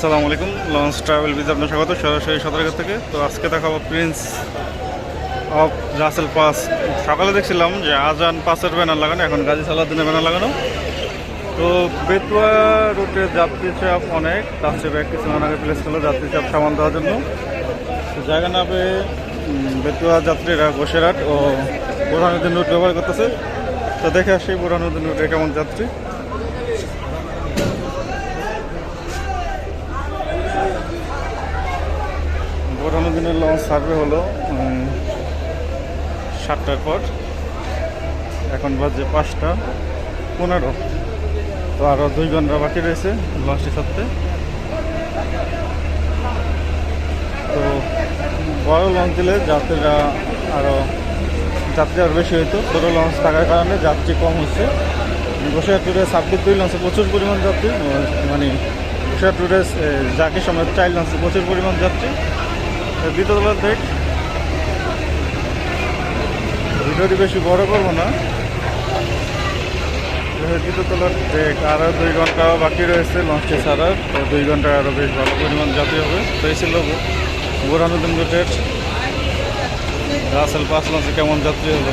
আসসালামু আলাইকুম। Launch travel ভিজা আপনার স্বাগত সরাসরি সদরঘাট থেকে। তো আজকে দেখাবো প্রিন্স অফ রাসেল পাস। সকালে দেখছিলাম যে আজান পাসের ব্যানার লাগানো, এখন গাজী সালাউদ্দিনের ব্যানার লাগানো। তো বেতুয়া রুটের যাত্রী চাপ অনেক, তার চেয়ে ব্যাগ কিছু আগে প্লেস করলো যাত্রী চাপ সামাল দেওয়ার জন্য। তো জায়গা না পেয়ে বেতুয়া যাত্রীরা গোসেরহাট ও বোরহানুদ্দিন রুট ব্যবহার করতেছে। তো দেখে আসি বোরহানুদ্দিন রুটে কেমন যাত্রী। বোরহানুদ্দিনের লঞ্চ সার্ভে হলো 7টার পর, এখন বাজে 5:15। তো আরও 2 ঘন্টা বাকি রয়েছে লঞ্চটি ছাড়তে। তো বড় লঞ্চ দিলে যাত্রীরা যাত্রী আরও বেশি হইতো, ছোটো লঞ্চ থাকার কারণে যাত্রী কম হচ্ছে। বসিরহাট ট্যুরে 26 লঞ্চে প্রচুর পরিমাণ যাত্রী, মানে বসিরহাট ট্যুরে জাকি সময় 4 লঞ্চে প্রচুর পরিমাণ যাত্রী। দ্বিতীয়তলার দেখ, ভিডিওটি বেশি বড় করবো না। দ্বিতীয়তলার দেখ, আরও 2 ঘন্টা বাকি রয়েছে লঞ্চটি ছাড়ার। তো 2 ঘন্টায় আরও বেশ ভালো পরিমাণ যাত্রী হবে। তো এই ছিল বোরহানুদ্দিন রুটের রাসেল পাস লঞ্চে কেমন যাত্রী হলো।